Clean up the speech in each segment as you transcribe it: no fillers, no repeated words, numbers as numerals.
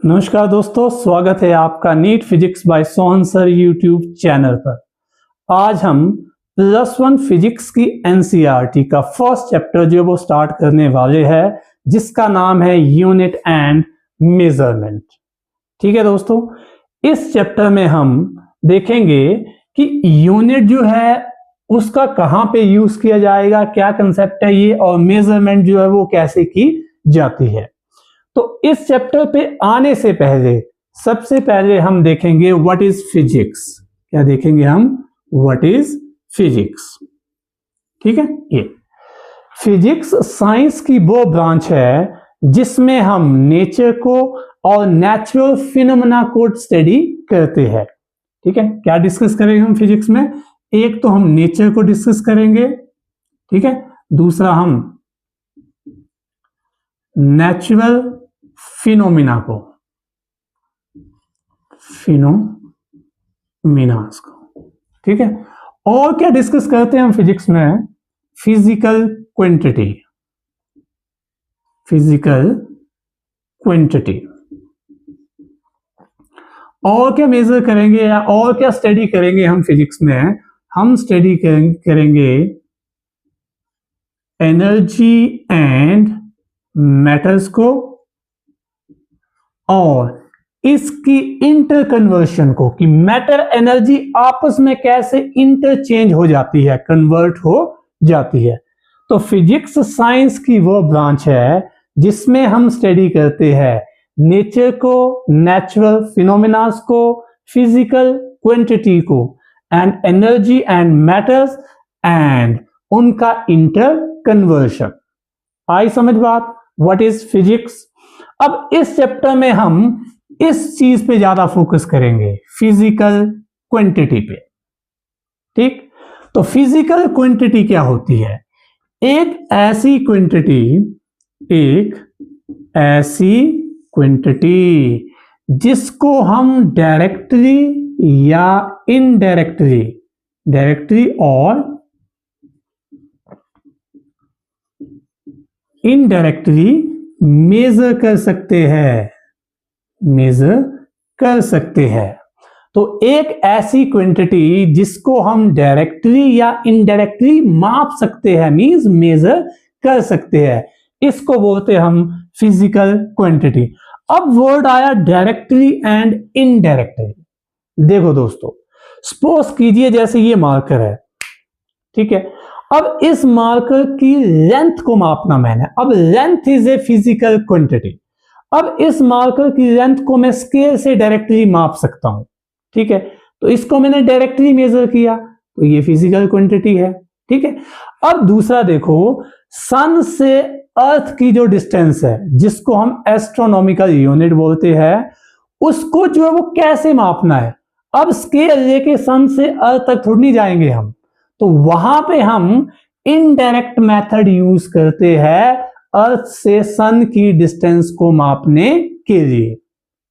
नमस्कार दोस्तों, स्वागत है आपका NEET physics by Sohan sir YouTube channel पर। आज हम +1 फिजिक्स की एनसीईआरटी का फर्स्ट चैप्टर जो वो स्टार्ट करने वाले हैं, जिसका नाम है यूनिट एंड मेजरमेंट। ठीक है दोस्तों, इस चैप्टर में हम देखेंगे कि यूनिट जो है उसका कहाँ पे यूज किया जाएगा, क्या कंसेप्ट है ये, और मेजरमेंट जो है वो कैसे की जाती है। तो इस चैप्टर पे आने से पहले सबसे पहले हम देखेंगे व्हाट इज फिजिक्स। क्या देखेंगे हम? What is physics. ठीक है, ये फिजिक्स साइंस की वो ब्रांच है जिसमें हम नेचर को और नेचुरल फिनोमेना को स्टडी करते हैं। ठीक है, क्या डिस्कस करेंगे हम फिजिक्स में? एक तो हम नेचर को डिस्कस करेंगे, ठीक है, दूसरा हम नेचुरल फिनोमिना को, फिनोमिनास को, ठीक है। और क्या डिस्कस करते हैं हम फिजिक्स में? Physical quantity, physical quantity. और क्या मेजर करेंगे या और क्या स्टडी करेंगे हम फिजिक्स में? हम स्टडी करेंगे एनर्जी एंड मैटर्स को और इसकी इंटर कन्वर्शन को, कि मैटर एनर्जी आपस में कैसे इंटरचेंज हो जाती है, कन्वर्ट हो जाती है। तो फिजिक्स साइंस की वो ब्रांच है जिसमें हम स्टडी करते हैं नेचर को, नेचुरल फिनोमिनास को, फिजिकल क्वांटिटी को, and energy and matters and उनका इंटर कन्वर्शन। आई समझ बात? What is physics. अब इस चैप्टर में हम इस चीज पे ज्यादा फोकस करेंगे, फिजिकल क्वांटिटी पे। ठीक, तो फिजिकल क्वांटिटी क्या होती है? एक ऐसी क्वांटिटी जिसको हम डायरेक्टली या इनडायरेक्टली, डायरेक्टली और इनडायरेक्टली मेजर कर सकते हैं, मेजर कर सकते हैं। तो एक ऐसी क्वांटिटी जिसको हम डायरेक्टली या इनडायरेक्टली माप सकते हैं, मींस मेजर कर सकते हैं, इसको बोलते हैं हम फिजिकल क्वांटिटी। अब वर्ड आया डायरेक्टली एंड इनडायरेक्टली। देखो दोस्तों, सपोज कीजिए जैसे ये मार्कर है, ठीक है। अब इस मार्कर की लेंथ को मापना मैंने, अब length is a physical quantity. अब इस मार्कर की लेंथ को मैं स्केल से डायरेक्टली माप सकता हूं, ठीक है। तो इसको मैंने डायरेक्टली मेजर किया, तो ये फिजिकल क्वांटिटी है, ठीक है। अब दूसरा देखो, सन से अर्थ की जो डिस्टेंस है, जिसको हम एस्ट्रोनॉमिकल यूनिट बोलते हैं, उसको जो है वो कैसे मापना है? अब स्केल लेके सन से अर्थ तक थोड़ी नहीं जाएंगे हम, तो वहां पे हम इनडायरेक्ट मेथड यूज करते हैं अर्थ से सन की डिस्टेंस को मापने के लिए।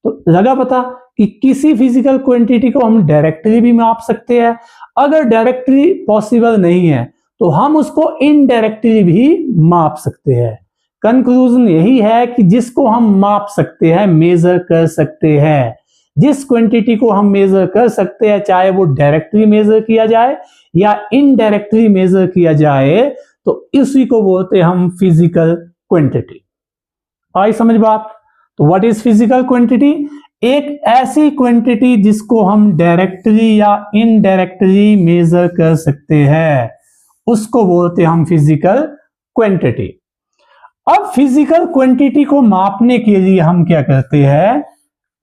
तो लगा पता कि किसी फिजिकल क्वांटिटी को हम डायरेक्टली भी माप सकते हैं। अगर डायरेक्टली पॉसिबल नहीं है तो हम उसको इनडायरेक्टली भी माप सकते हैं। कंक्लूजन यही है कि जिसको हम माप सकते हैं, मेजर कर सकते हैं, जिस क्वांटिटी को हम मेजर कर सकते हैं, चाहे वो डायरेक्टली मेजर किया जाए या इनडायरेक्टली मेजर किया जाए, तो इसी को बोलते हैं हम फिजिकल क्वांटिटी। आई समझ बात? तो व्हाट इज फिजिकल क्वांटिटी? एक ऐसी क्वांटिटी जिसको हम डायरेक्टली या इनडायरेक्टली मेजर कर सकते हैं, उसको बोलते हैं हम फिजिकल क्वांटिटी। अब फिजिकल क्वांटिटी को मापने के लिए हम क्या करते हैं?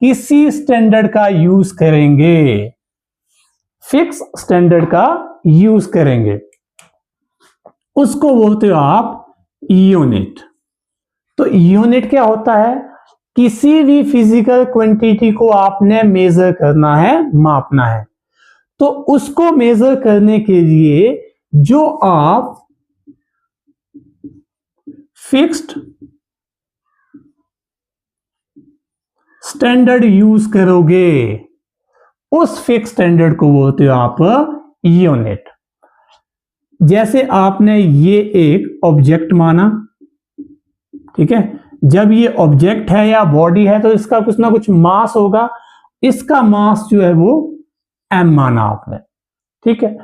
किसी स्टैंडर्ड का यूज करेंगे, फिक्स स्टैंडर्ड का यूज करेंगे, उसको बोलते हो आप यूनिट। तो यूनिट क्या होता है? किसी भी फिजिकल क्वांटिटी को आपने मेजर करना है, मापना है, तो उसको मेजर करने के लिए जो आप फिक्स्ड स्टैंडर्ड यूज करोगे, उस फिक्स स्टैंडर्ड को बोलते हो आप यूनिट। जैसे आपने ये एक ऑब्जेक्ट माना, ठीक है, जब ये ऑब्जेक्ट है या बॉडी है तो इसका कुछ ना कुछ मास होगा, इसका मास जो है वो m माना आपने, ठीक है।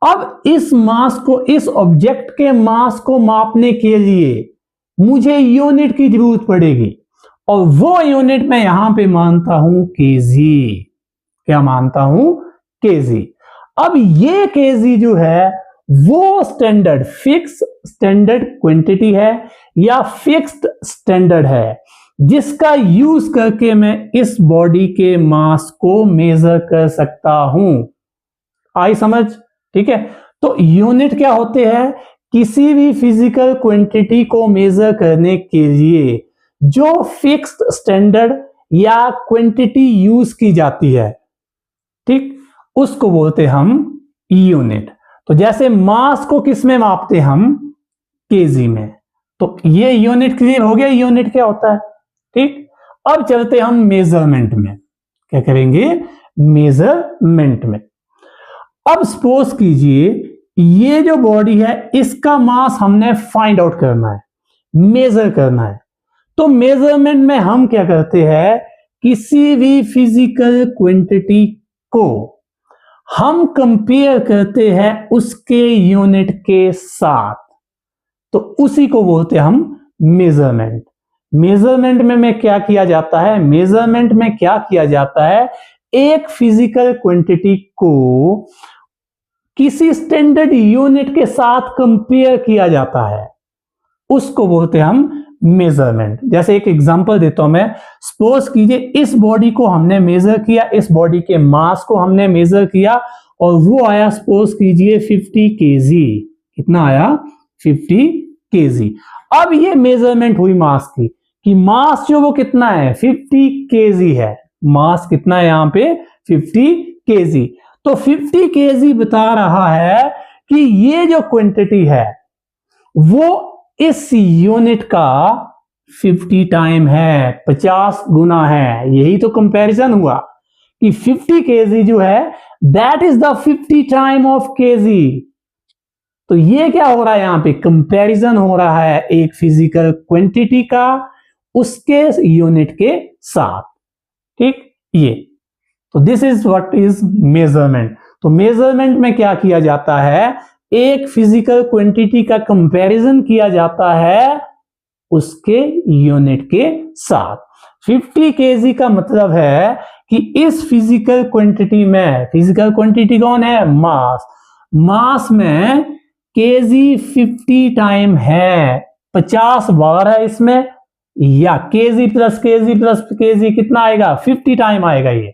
अब इस मास को, इस ऑब्जेक्ट के मास को मापने के लिए मुझे यूनिट की जरूरत पड़ेगी, और वो यूनिट मैं यहां पे मानता हूं केजी। क्या मानता हूं? केजी। अब ये केजी जो है वो स्टैंडर्ड, फिक्स स्टैंडर्ड क्वांटिटी है या फिक्स्ड स्टैंडर्ड है, जिसका यूज करके मैं इस बॉडी के मास को मेजर कर सकता हूं। आई समझ? ठीक है। तो यूनिट क्या होते हैं? किसी भी फिजिकल क्वांटिटी को मेजर करने के लिए जो फिक्स्ड स्टैंडर्ड या क्वांटिटी यूज की जाती है, ठीक, उसको बोलते हम यूनिट। तो जैसे मास को किस में मापते हम? केजी में। तो ये यूनिट क्लियर हो गया, यूनिट क्या होता है, ठीक। अब चलते हम मेजरमेंट में। क्या करेंगे? मेजरमेंट में। अब सपोज कीजिए ये जो बॉडी है इसका मास हमने फाइंड आउट करना है, मेजर करना है। तो मेजरमेंट में हम क्या करते हैं? किसी भी फिजिकल क्वांटिटी को हम कंपेयर करते हैं उसके यूनिट के साथ, तो उसी को बोलते हैं हम मेजरमेंट। मेजरमेंट में क्या किया जाता है? मेजरमेंट में क्या किया जाता है? एक फिजिकल क्वांटिटी को किसी स्टैंडर्ड यूनिट के साथ कंपेयर किया जाता है, उसको बोलते हैं हम मेजरमेंट। जैसे एक एग्जांपल देता हूं मैं। सपोज कीजिए इस बॉडी को हमने मेजर किया, इस बॉडी के मास को हमने मेजर किया और वो आया सपोज कीजिए 50 केजी। कितना आया? 50 केजी। अब ये मेजरमेंट हुई मास की, कि मास जो वो कितना है? 50 केजी है। मास कितना है यहां पे? 50 केजी। तो 50 केजी बता रहा है कि ये जो क्वांटिटी है वो इस यूनिट का 50 टाइम है, 50 गुना है। यही तो कंपैरिजन हुआ कि 50 केजी जो है that is the 50 time of KG. तो ये क्या हो रहा है? यहां पे कंपैरिजन हो रहा है एक फिजिकल क्वांटिटी का उसके यूनिट के साथ, ठीक। ये तो this is what is measurement. तो मेजरमेंट में क्या किया जाता है? एक फिजिकल क्वांटिटी का कंपैरिजन किया जाता है उसके यूनिट के साथ। 50 केजी का मतलब है कि इस फिजिकल क्वांटिटी में, फिजिकल क्वांटिटी कौन है? मास। मास में केजी 50 टाइम है, 50 बार है इसमें, या केजी प्लस केजी कितना आएगा? 50 टाइम आएगा ये।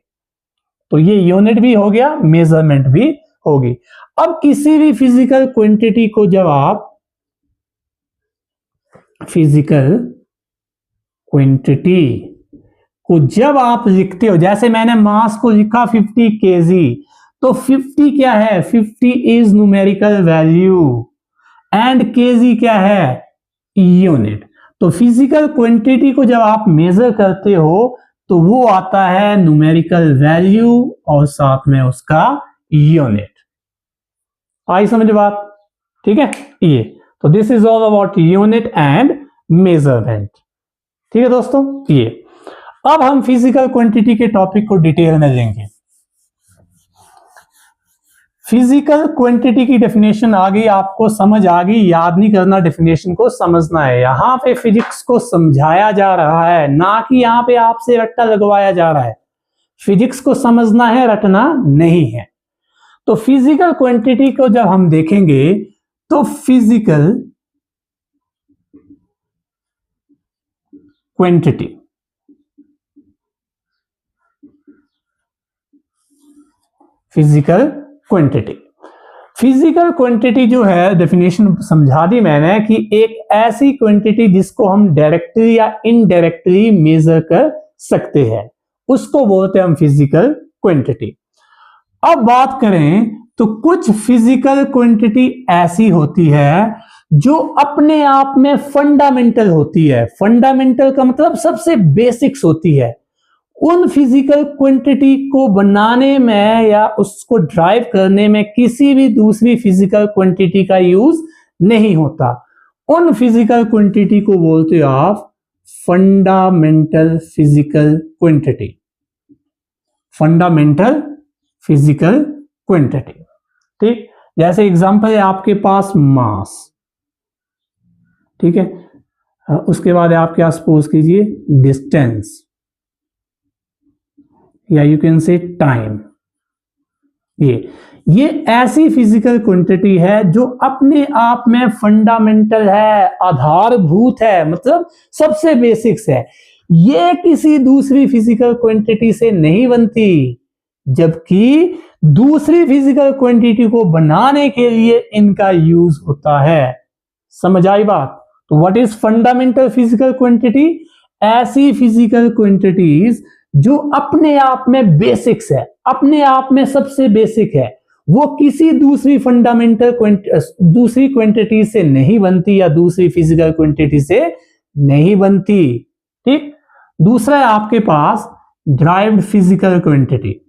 तो ये यूनिट भी हो गया, मेजरमेंट भी होगी। अब किसी भी फिजिकल क्वांटिटी को जब आप फिजिकल क्वांटिटी को जब आप लिखते हो, जैसे मैंने मास को लिखा 50 केजी, तो 50 क्या है? 50 is numerical value and KG क्या है? यूनिट। तो फिजिकल क्वांटिटी को जब आप मेजर करते हो तो वो आता है न्यूमेरिकल वैल्यू और साथ में उसका यूनिट। आई समझ बात? ठीक है। ये तो this is all about unit and measurement. ठीक है दोस्तों। ये अब हम फिजिकल क्वांटिटी के टॉपिक को डिटेल में लेंगे। फिजिकल क्वांटिटी की डेफिनेशन आ गई, आपको समझ आ गई, याद नहीं करना, डेफिनेशन को समझना है। यहां पे फिजिक्स को समझाया जा रहा है, ना कि यहां पे आपसे रट्टा लगवाया जा रहा है। फिजिक्स को समझना है, रटना नहीं है। तो फिजिकल क्वांटिटी को जब हम देखेंगे तो physical quantity, physical quantity, physical quantity जो है डेफिनेशन समझा दी मैंने कि एक ऐसी क्वांटिटी जिसको हम डायरेक्टली या इनडायरेक्टली मेजर कर सकते हैं, उसको बोलते हैं हम फिजिकल क्वांटिटी। अब बात करें तो कुछ फिजिकल क्वांटिटी ऐसी होती है जो अपने आप में फंडामेंटल होती है। फंडामेंटल का मतलब सबसे बेसिक्स होती है। उन फिजिकल क्वांटिटी को बनाने में या उसको ड्राइव करने में किसी भी दूसरी फिजिकल क्वांटिटी का यूज नहीं होता। उन फिजिकल क्वांटिटी को बोलते हो आप fundamental physical quantity, fundamental physical quantity. ठीक, जैसे एग्जांपल है आपके पास मास, ठीक है, उसके बाद आप क्या सपोज कीजिए डिस्टेंस, या यू कैन से टाइम। ये ऐसी फिजिकल क्वांटिटी है जो अपने आप में फंडामेंटल है, आधारभूत है, मतलब सबसे बेसिक्स है। ये किसी दूसरी फिजिकल क्वांटिटी से नहीं बनती, जबकि दूसरी फिजिकल क्वांटिटी को बनाने के लिए इनका यूज होता है। समझ आई बात? तो what is fundamental physical quantity? ऐसी फिजिकल क्वांटिटीज जो अपने आप में बेसिक्स है, अपने आप में सबसे बेसिक है, वो किसी दूसरी फंडामेंटल दूसरी क्वांटिटी से नहीं बनती या दूसरी फिजिकल क्वांटिटी से नहीं बनती। ठीक, दूसरा है आपके पास derived physical quantity,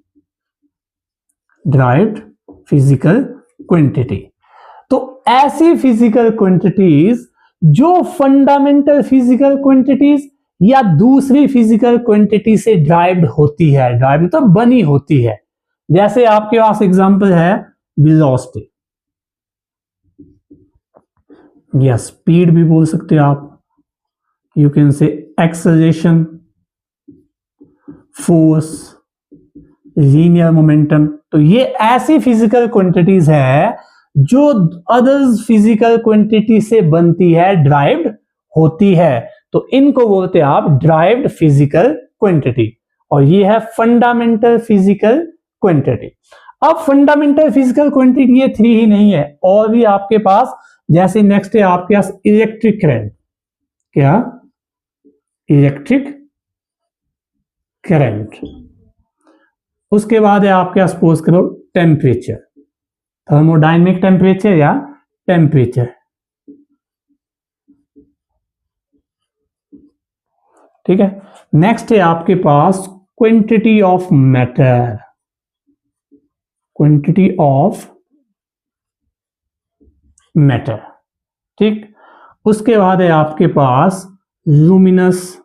derived physical quantity. तो ऐसी फिजिकल क्वांटिटीज जो फंडामेंटल फिजिकल क्वांटिटीज या दूसरी फिजिकल क्वांटिटी से ड्राइव्ड होती है, ड्राइव्ड तो बनी होती है। जैसे आपके पास एग्जांपल है वेलोसिटी, या स्पीड भी बोल सकते हो आप, you can say acceleration, force, linear momentum. तो ये ऐसी फिजिकल क्वांटिटीज है जो अदर्स फिजिकल क्वांटिटी से बनती है, ड्राइव्ड होती है, तो इनको बोलते हैं आप ड्राइव्ड फिजिकल क्वांटिटी। और ये है फंडामेंटल फिजिकल क्वांटिटी। अब फंडामेंटल फिजिकल क्वांटिटी ये 3 ही नहीं है, और भी आपके पास, जैसे नेक्स्ट है आपके पास इलेक्ट्रिक करंट, क्या इलेक्ट्रिक करंट। उसके बाद है आपके पास सपोज करो टेम्परेचर, थर्मोडायनेमिक टेम्परेचर या टेम्परेचर। ठीक है, नेक्स्ट है आपके पास quantity of matter, quantity of matter. ठीक, उसके बाद है आपके पास लुमिनस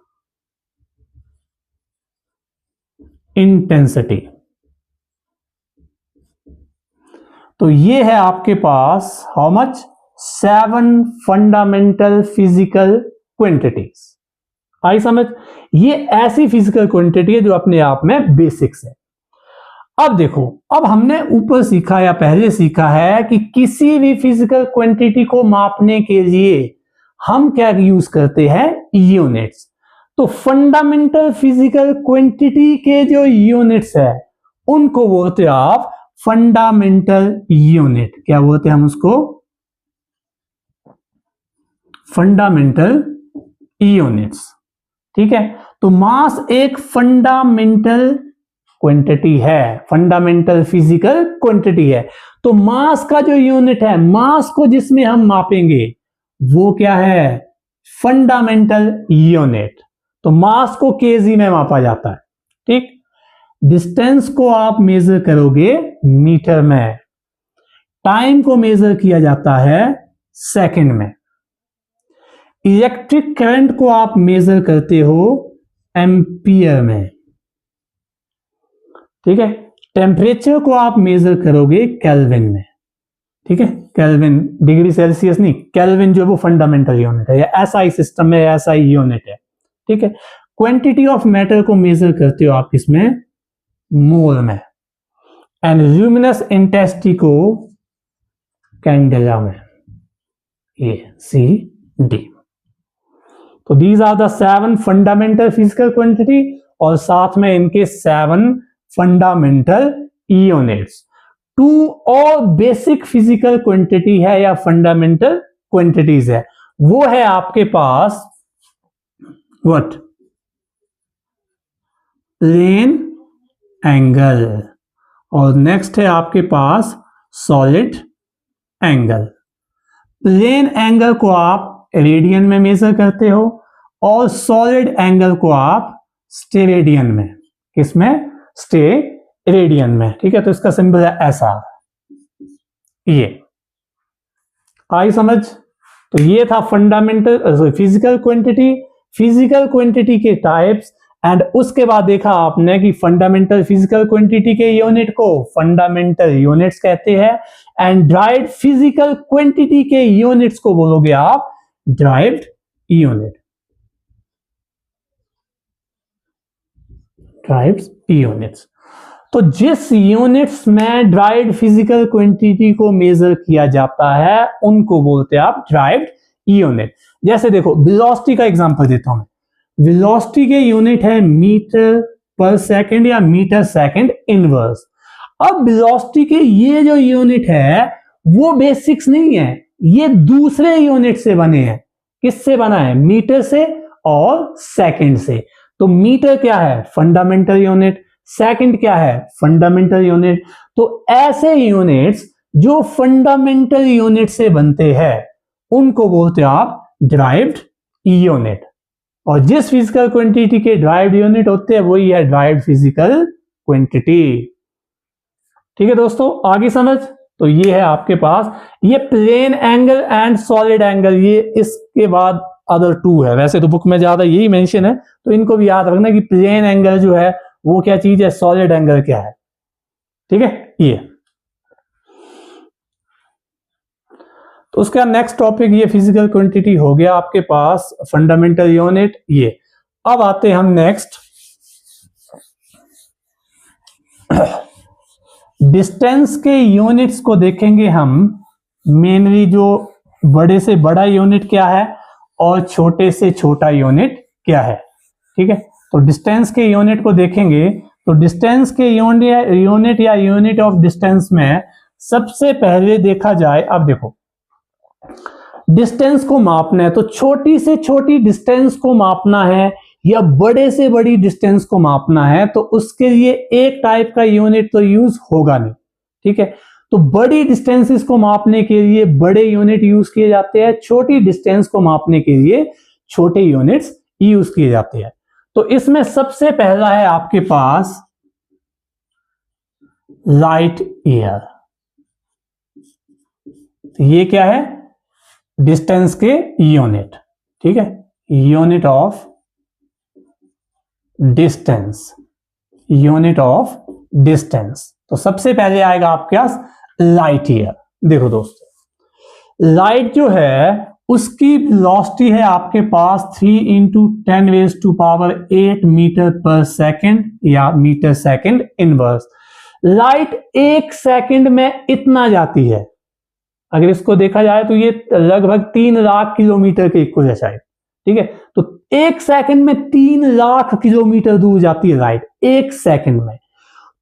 इंटेंसिटी। तो ये है आपके पास how much 7 fundamental physical quantities. आई समझ? ये ऐसी फिजिकल क्वांटिटी है जो अपने आप में बेसिक्स है। अब देखो, अब हमने ऊपर सीखा या पहले सीखा है कि किसी भी फिजिकल क्वांटिटी को मापने के लिए हम क्या यूज करते हैं? यूनिट्स। तो फंडामेंटल फिजिकल क्वांटिटी के जो यूनिट्स है उनको बोलते हैं आप फंडामेंटल यूनिट। क्या बोलते हैं हम उसको? Fundamental units. ठीक है, तो मास एक फंडामेंटल क्वांटिटी है, फंडामेंटल फिजिकल क्वांटिटी है। तो मास का जो यूनिट है, मास को जिसमें हम मापेंगे वो क्या है? Fundamental unit. तो मास को केजी में मापा जाता है। ठीक, डिस्टेंस को आप मेजर करोगे मीटर में, टाइम को मेजर किया जाता है सेकंड में, इलेक्ट्रिक करंट को आप मेजर करते हो एम्पियर में। ठीक है, टेम्परेचर को आप मेजर करोगे केल्विन में। ठीक है, केल्विन डिग्री सेल्सियस नहीं, केल्विन जो है वो फंडामेंटल यूनिट है, या एसआई सिस्टम में एसआई यूनिट है। ठीक है, क्वांटिटी ऑफ मैटर को मेजर करते हो आप इसमें मोल में, एंड ल्यूमिनस इंटेंसिटी को कैंडेला में, ए सी डी। तो these are the 7 fundamental physical quantity, और साथ में इनके 7 फंडामेंटल यूनिट्स। 2 और बेसिक फिजिकल क्वांटिटी है या फंडामेंटल क्वांटिटीज है, वो है आपके पास व्हाट? प्लेन एंगल, और नेक्स्ट है आपके पास सॉलिड एंगल। प्लेन एंगल को आप रेडियन में मेजर करते हो, और सॉलिड एंगल को आप स्टेरेडियन में, किसमें? स्टेरेडियन में। ठीक है, तो इसका सिंबल है एसआर। ये आई समझ? तो ये था fundamental physical quantity, physical quantity के टाइप्स, एंड उसके बाद देखा आपने कि फंडामेंटल फिजिकल क्वांटिटी के यूनिट को फंडामेंटल यूनिट्स कहते हैं, एंड ड्राइव्ड फिजिकल क्वांटिटी के यूनिट्स को बोलोगे आप ड्राइव्ड यूनिट, ड्राइव्ड यूनिट्स। तो जिस यूनिट्स में ड्राइव्ड फिजिकल क्वांटिटी को मेजर किया जाता है उनको बोलते हैं आप ड्राइव्ड यूनिट। जैसे देखो वेलोसिटी का एग्जांपल देता हूं मैं, वेलोसिटी के यूनिट है मीटर पर सेकंड या मीटर सेकंड इनवर्स। अब वेलोसिटी के ये जो यूनिट है वो बेसिक्स नहीं है, ये दूसरे यूनिट से बने हैं। किससे बना है? मीटर से और सेकंड से। तो मीटर क्या है? Fundamental unit. सेकंड क्या है? Fundamental unit. तो ऐसे यूनिट्स जो फंडामेंटल यूनिट से बनते हैं उनको बोलते हैं आप ड्राइव्ड यूनिट, और जिस फिजिकल क्वांटिटी के ड्राइव्ड यूनिट होते हैं वही है ड्राइव्ड फिजिकल क्वांटिटी। ठीक है दोस्तों, आगे समझ। तो ये है आपके पास ये plane angle and solid angle, ये इसके बाद अदर टू है। वैसे तो बुक में ज्यादा यही मेंशन है, तो इनको भी याद रखना कि प्लेन एंगल जो है वो क्या चीज है, सॉलिड एंगल क्या है। ठीक है, ये तो उसका नेक्स्ट टॉपिक ये फिजिकल क्वांटिटी हो गया आपके पास, फंडामेंटल यूनिट ये। अब आते हैं हम नेक्स्ट डिस्टेंस के यूनिट्स को देखेंगे हम। मेनली जो बड़े से बड़ा यूनिट क्या है और छोटे से छोटा यूनिट क्या है। ठीक है, तो डिस्टेंस के यूनिट को देखेंगे। तो डिस्टेंस के यूनिट या यूनिट ऑफ डिस्टेंस में सबसे पहले देखा जाए, अब देखो डिस्टेंस को मापना है तो छोटी से छोटी डिस्टेंस को मापना है या बड़े से बड़ी डिस्टेंस को मापना है तो उसके लिए एक टाइप का यूनिट तो यूज होगा नहीं। ठीक है, तो बड़ी डिस्टेंसेस को मापने के लिए बड़े यूनिट यूज किए जाते हैं, छोटी डिस्टेंस को मापने के लिए छोटे यूनिट्स यूज किए जाते हैं। तो इसमें सबसे पहला है आपके पास लाइट ईयर। ये क्या है? डिस्टेंस के यूनिट। ठीक है, unit of distance, unit of distance. तो सबसे पहले आएगा आपके पास लाइट ईयर। देखो दोस्तों, लाइट जो है उसकी वेलोसिटी है आपके पास 3 × 10⁻⁸ मीटर पर सेकंड या मीटर सेकंड इनवर्स। लाइट एक सेकंड में इतना जाती है। अगर इसको देखा जाए तो ये लगभग 3 लाख किलोमीटर के इक्वल है शायद। ठीक है, तो एक सेकंड में 3 लाख किलोमीटर दूर जाती है लाइट, एक सेकंड में।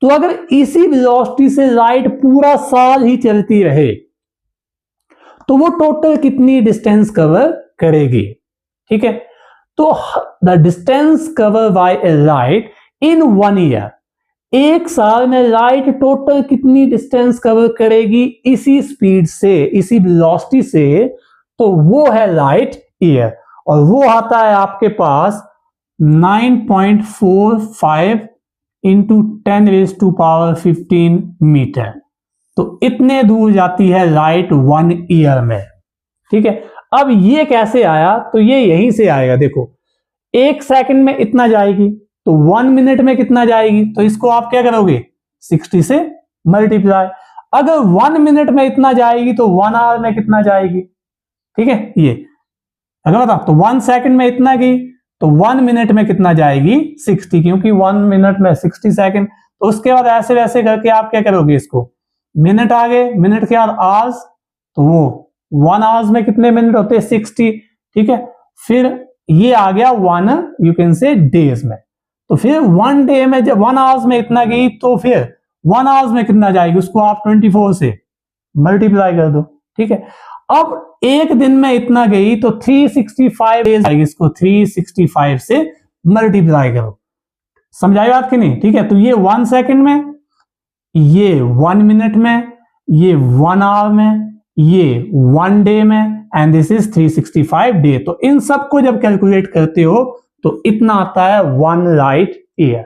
तो अगर इसी वेलोसिटी से लाइट पूरा साल ही चलती रहे तो वो टोटल कितनी डिस्टेंस कवर करेगी। ठीक है, तो the distance cover by A light in 1 year, एक साल में लाइट टोटल कितनी डिस्टेंस कवर करेगी इसी स्पीड से, इसी वेलोसिटी से, तो वो है लाइट ईयर। और वो आता है आपके पास 9.45 × 10⁻15 मीटर। तो इतने दूर जाती है लाइट 1 ईयर में। ठीक है, अब ये कैसे आया? तो ये यहीं से आएगा। देखो, एक सेकंड में इतना जाएगी तो 1 मिनट में कितना जाएगी, तो इसको आप क्या करोगे 60 से मल्टीप्लाई। अगर 1 मिनट में इतना जाएगी तो 1 आवर में कितना जाएगी। ठीक है, ये अगर बता तो 1 सेकंड में इतना गई तो 1 मिनट में कितना जाएगी 60, क्योंकि 1 मिनट में 60 सेकंड। तो उसके बाद ऐसे वैसे करके आप क्या करोगे, इसको मिनट आ गए, मिनट के बाद आवर्स, तो वो 1 आवर्स में कितने मिनट होते हैं 60। ठीक है, फिर ये आ गया 1 यू कैन से डेज में। तो फिर 1 डे में जब 1 आवर्स में इतना गई तो फिर 1 आवर्स में कितना जाएगी, उसको आप 24 से मल्टीप्लाई कर दो। ठीक है, अब एक दिन में इतना गई तो 365 डेज आएगी, इसको 365 से मल्टीप्लाई करो। समझाई बात कि नहीं? ठीक है, तो ये 1 सेकंड में, ये 1 मिनट में, ये 1 आवर में, ये 1 डे में, एंड दिस इज 365 डे। तो इन सबको जब कैलकुलेट करते हो तो इतना आता है 1 लाइट ईयर।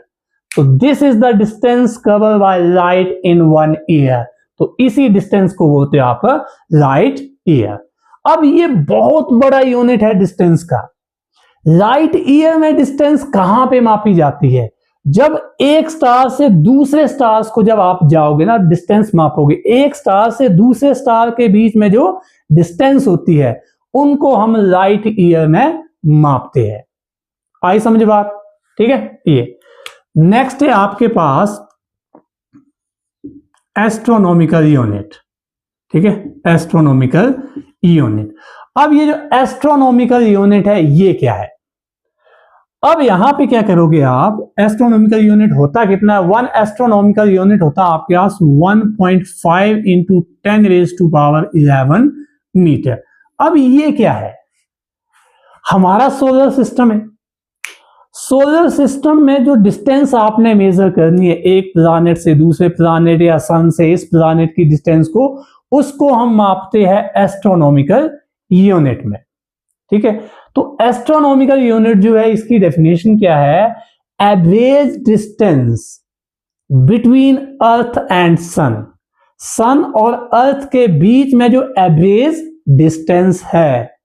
तो this is the distance cover by light in 1 year. तो इसी डिस्टेंस को बोलते हैं आप लाइट ईयर। अब ये बहुत बड़ा यूनिट है डिस्टेंस का, लाइट ईयर में डिस्टेंस कहां पे मापी जाती है? जब एक स्टार से दूसरे स्टार्स को जब आप जाओगे ना, डिस्टेंस मापोगे, एक स्टार से दूसरे स्टार के बीच में जो डिस्टेंस होती है उनको हम लाइट ईयर में मापते हैं। आई समझ बात? ठीक है। ये नेक्स्ट है आपके पास एस्ट्रोनॉमिकल यूनिट। ठीक है, एस्ट्रोनॉमिकल यूनिट। अब ये जो एस्ट्रोनॉमिकल यूनिट है ये क्या है? अब यहां पे क्या करोगे आप, एस्ट्रोनॉमिकल यूनिट होता कितना है? 1 एस्ट्रोनॉमिकल यूनिट होता है आपके पास 1.5 इंटू 10⁻11 मीटर। अब ये क्या है? हमारा सोलर सिस्टम है। सोलर सिस्टम में जो डिस्टेंस आपने मेजर करनी है एक प्लैनेट से दूसरे प्लैनेट या सन से इस प्लैनेट की डिस्टेंस को, उसको हम मापते हैं एस्ट्रोनॉमिकल यूनिट में। ठीक है, तो एस्ट्रोनॉमिकल यूनिट जो है इसकी डेफिनेशन क्या है? Average distance between earth and sun. Sun और अर्थ के बीच में जो एवरेज डिस्टेंस है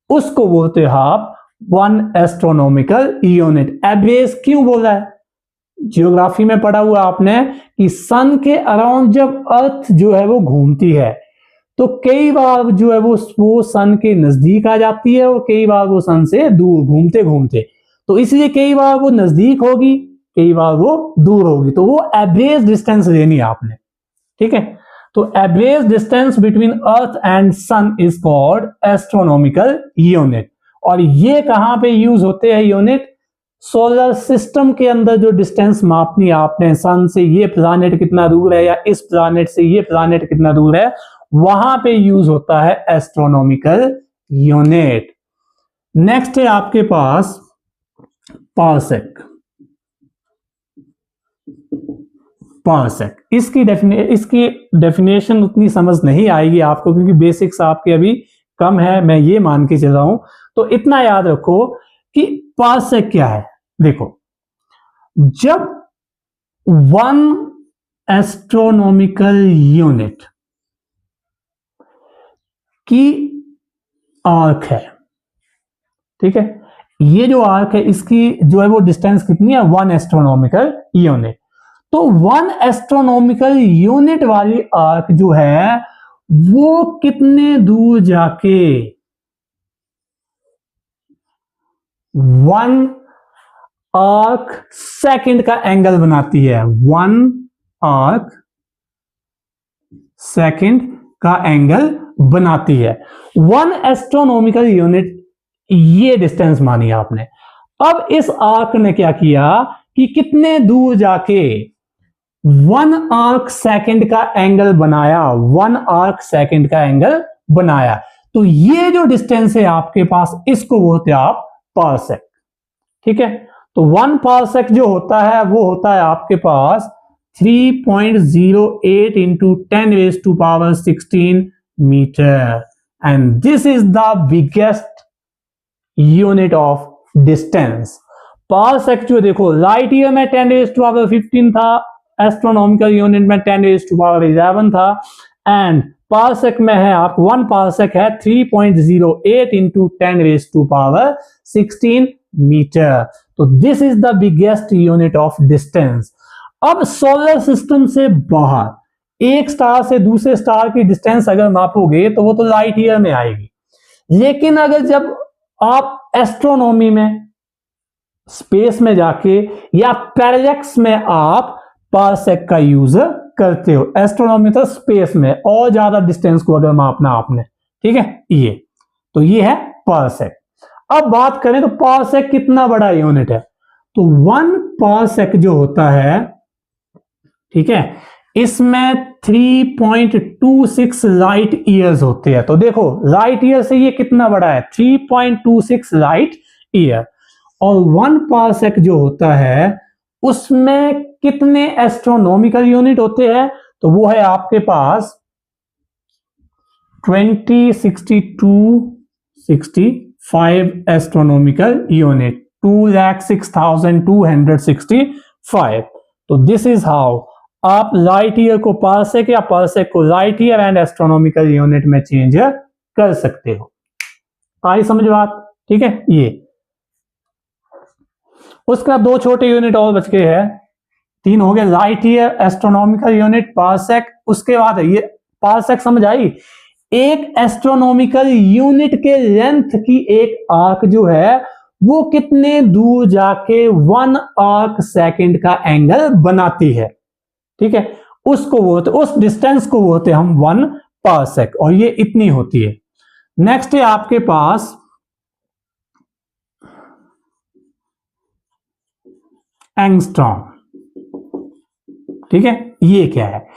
उसको बोलते हो आप 1 एस्ट्रोनॉमिकल यूनिट। एवरेज क्यों बोला है? जियोग्राफी में पढ़ा हुआ आपने कि सन के अराउंड जब अर्थ जो है वो घूमती है तो कई बार जो है वो सन के नजदीक आ जाती है और कई बार वो सन से दूर, घूमते घूमते, तो इसलिए कई बार वो नजदीक होगी, कई बार वो दूर होगी, तो वो एवरेज डिस्टेंस लेनी है आपने। ठीक है, तो average distance between earth and sun is called astronomical unit. और ये कहां पे यूज होते हैं यूनिट? सोलर सिस्टम के अंदर जो डिस्टेंस मापनी है आपने, सन से ये प्लैनेट कितना दूर है या इस प्लैनेट से ये प्लैनेट कितना दूर है, वहां पे यूज होता है एस्ट्रोनॉमिकल यूनिट। नेक्स्ट है आपके पास पार्सेक। पार्सेक इसकी डेफिनेशन उतनी समझ नहीं आएगी आपको क्योंकि बेसिक्स आपके अभी कम है, मैं ये मान के चल रहा हूं। तो इतना याद रखो कि पार्सेक क्या है। देखो, जब 1 एस्ट्रोनॉमिकल यूनिट की आर्क है, ठीक है, ये जो आर्क है इसकी जो है वो डिस्टेंस कितनी है? 1 एस्ट्रोनॉमिकल यूनिट। तो 1 एस्ट्रोनॉमिकल यूनिट वाली आर्क जो है वो कितने दूर जाके 1 आर्क सेकंड का एंगल बनाती है? 1 आर्क सेकंड का एंगल बनाती है। 1 एस्ट्रोनॉमिकल यूनिट ये डिस्टेंस मानी आपने। अब इस आर्क ने क्या किया कि कितने दूर जाके 1 आर्क सेकंड का एंगल बनाया, 1 आर्क सेकंड का एंगल बनाया। तो ये जो डिस्टेंस है आपके पास इसको बोलते हैं आप पार्सेक। ठीक है, तो 1 पार्सेक जो होता है वो होता है आपके पास 3.08 into 10⁻16 metre and this is the biggest unit of distance. Parsec जो देखो, लाइट ईयर में 10⁻15 था, एस्ट्रोनॉमिकल यूनिट में 10⁻11 था एंड पार्सेक में है आप 1 पार्सेक है 3.08 इंटू 10⁻16 मीटर। तो this is the biggest unit of distance. अब सोलर सिस्टम से बाहर एक स्टार से दूसरे स्टार की डिस्टेंस अगर मापोगे तो वो तो लाइट ईयर में आएगी, लेकिन अगर जब आप एस्ट्रोनॉमी में, स्पेस में जाके या पैरेलैक्स में आप पार्सेक का यूज करते हो, एस्ट्रोनॉमी तो स्पेस में और ज्यादा डिस्टेंस को अगर मापना आपने, ठीक है, ये तो ये है पार्सेक। अब बात करें तो पार्सेक कितना बड़ा यूनिट है, तो 1 पार्सेक जो होता है, ठीक है, इसमें 3.26 लाइट ईयर्स होते हैं। तो देखो लाइट ईयर से ये कितना बड़ा है, 3.26 लाइट ईयर। और 1 पार्सेक जो होता है उसमें कितने एस्ट्रोनॉमिकल यूनिट होते हैं, तो वो है आपके पास 206265 एस्ट्रोनॉमिकल यूनिट, 2,06,265। तो दिस इज हाउ आप लाइट ईयर को पार्सेक या पार्सेक को light year and astronomical unit में चेंज कर सकते हो। आई समझ बात? ठीक है, ये उसका 2 छोटे यूनिट और बच गए हैं, 3 हो गए, light year, astronomical unit, parsec. उसके बाद ये पारसेक समझ आई, एक एस्ट्रोनॉमिकल यूनिट के लेंथ की एक आर्क जो है वो कितने दूर जाके 1 आर्क सेकंड का एंगल बनाती है, ठीक है, उसको बोलते, उस डिस्टेंस को बोलते हम 1 पारसेक, और ये इतनी होती है। नेक्स्ट है आपके पास एंगस्ट्रॉम, ठीक है, ये क्या है?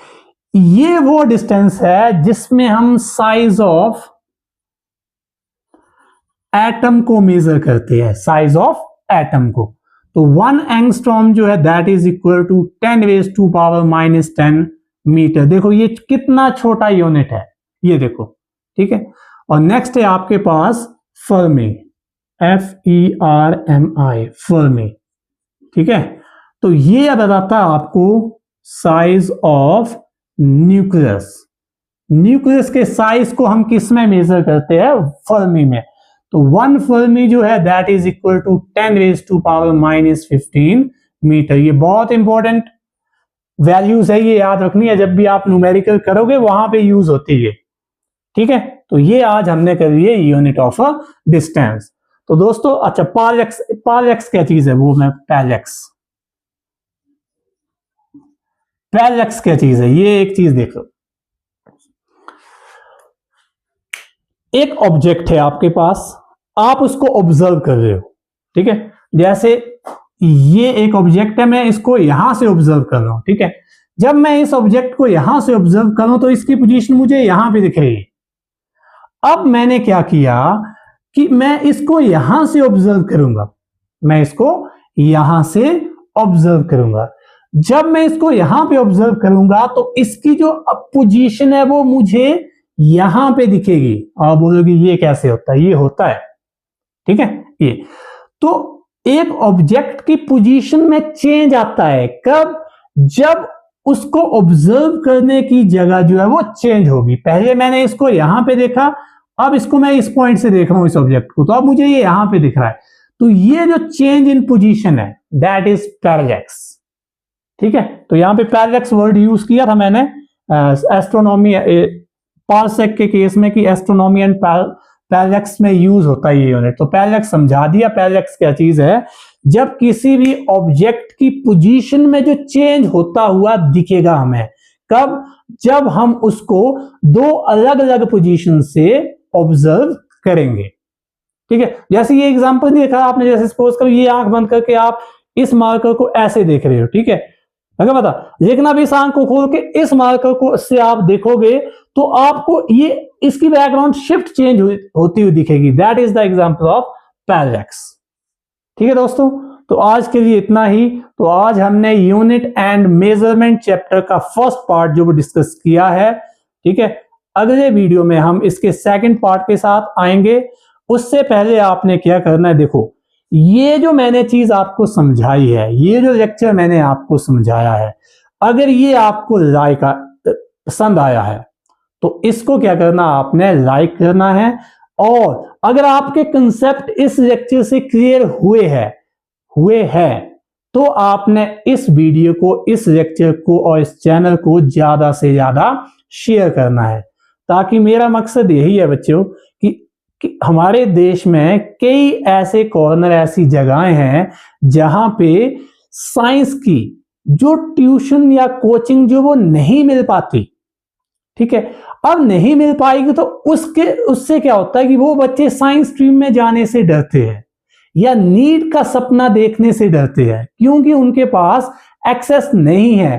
ये वो डिस्टेंस है जिसमें हम साइज ऑफ एटम को मेजर करते हैं, साइज ऑफ एटम को। तो 1 एंगस्ट्रॉम जो है that is equal to 10⁻⁻10 metre. देखो ये कितना छोटा यूनिट है, ये देखो, ठीक है। और नेक्स्ट है आपके पास फर्मी, FERMI, फर्मी, ठीक है। तो ये बताता है आपको साइज ऑफ न्यूक्लियस। न्यूक्लियस के साइज को हम किस में मेजर करते हैं? फर्मी में। तो 1 फर्मी जो है that is equal to 10⁻⁻15 metre. ये बहुत इंपॉर्टेंट वैल्यूज है, ये याद रखनी है, जब भी आप न्यूमेरिकल करोगे वहां पे यूज होती है, ठीक है। तो ये आज हमने कर लिए यूनिट ऑफ अ डिस्टेंस। तो दोस्तों अच्छा, पारलेक्स, पारलेक्स क्या चीज है? वो मैं पैरलेक्स, पैरलेक्स क्या चीज है ये एक चीज देखो। एक ऑब्जेक्ट है आपके पास, आप उसको ऑब्जर्व कर रहे हो, ठीक है। जैसे ये एक ऑब्जेक्ट है, मैं इसको यहां से ऑब्जर्व कर रहा हूं, ठीक है। जब मैं इस ऑब्जेक्ट को यहां से ऑब्जर्व करूं तो इसकी पोजीशन मुझे यहां पे दिख रही है। अब मैंने क्या किया कि मैं इसको यहां से ऑब्जर्व करूंगा, मैं इसको यहां से ऑब्जर्व करूंगा। जब मैं इसको यहां पे ऑब्जर्व करूंगा तो इसकी जो पोजीशन है वो मुझे यहां पे दिखेगी। आप बोलोगे ये कैसे होता है? ये होता है, ठीक है। ये तो एक ऑब्जेक्ट की पोजीशन में चेंज आता है कब? जब उसको ऑब्जर्व करने की जगह जो है वो चेंज होगी। पहले मैंने इसको यहां पे देखा, अब इसको मैं इस पॉइंट से देख रहा हूं इस ऑब्जेक्ट को, तो अब मुझे ये यहां पे दिख रहा है। तो ये जो चेंज इन पोजीशन है दैट इज पैरलेक्स, ठीक है। तो यहां पे पैरलेक्स वर्ड यूज किया था मैंने एस्ट्रोनॉमी पारसेक के केस में कि एस्ट्रोनॉमी एंड पैरलेक्स में यूज होता है ये यूनिट। तो पैरलेक्स समझा दिया। पैरलेक्स क्या चीज है? जब किसी भी ऑब्जेक्ट की पोजीशन में जो चेंज होता हुआ दिखेगा हमें, कब? जब हम उसको 2 अलग अलग पोजीशन से ऑब्जर्व करेंगे, ठीक है। जैसे ये एग्जांपल देखा आपने, जैसे सपोज करो ये आंख बंद करके आप इस मार्कर को ऐसे देख रहे हो, ठीक है, अगर बता, लेकिन अब इस आंख को खोल के इस मार्कर को से आप देखोगे तो आपको ये इसकी बैकग्राउंड शिफ्ट चेंज होती हुई दिखेगी। That is the example of parallax, ठीक है दोस्तों। तो आज के लिए इतना ही। तो आज हमने यूनिट एंड मेजरमेंट चैप्टर का फर्स्ट पार्ट जो डिस्कस किया है, ठीक है। अगले वीडियो में हम इसके सेकंड पार्ट के साथ आएंगे। उससे पहले आपने क्या करना है, देखो ये जो मैंने चीज आपको समझाई है, ये जो लेक्चर मैंने आपको समझाया है, अगर ये आपको पसंद आया है तो इसको क्या करना, आपने लाइक करना है। और अगर आपके कंसेप्ट इस लेक्चर से क्लियर हुए हैं तो आपने इस वीडियो को, इस लेक्चर को और इस चैनल को ज्यादा से ज्यादा शेयर करना है, ताकि मेरा मकसद यही है बच्चों कि हमारे देश में कई ऐसे कॉर्नर, ऐसी जगहें हैं जहां पे साइंस की जो ट्यूशन या कोचिंग जो वो नहीं मिल पाती, ठीक है। अब नहीं मिल पाएगी तो उससे क्या होता है कि वो बच्चे साइंस स्ट्रीम में जाने से डरते हैं या नीट का सपना देखने से डरते हैं, क्योंकि उनके पास एक्सेस नहीं है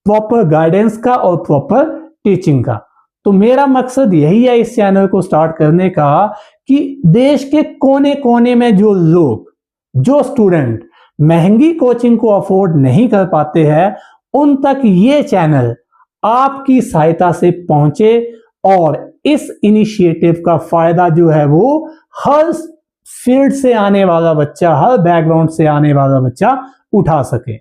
प्रॉपर गाइडेंस का और प्रॉपर टीचिंग का। तो मेरा मकसद यही है इस चैनल को स्टार्ट करने का कि देश के कोने कोने में जो लोग, जो स्टूडेंट महंगी कोचिंग को अफोर्ड नहीं कर पाते हैं, उन तक ये चैनल आपकी सहायता से पहुंचे और इस इनिशिएटिव का फायदा जो है वो हर फील्ड से आने वाला बच्चा, हर बैकग्राउंड से आने वाला बच्चा उठा सके।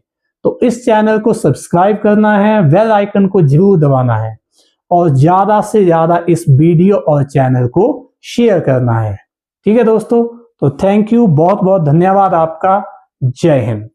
तो इस चैनल को सब्सक्राइब करना है, बेल आइकन को जरूर दबाना है और ज्यादा से ज्यादा इस वीडियो और चैनल को शेयर करना है, ठीक है दोस्तों। तो थैंक यू, बहुत बहुत धन्यवाद आपका। जय हिंद।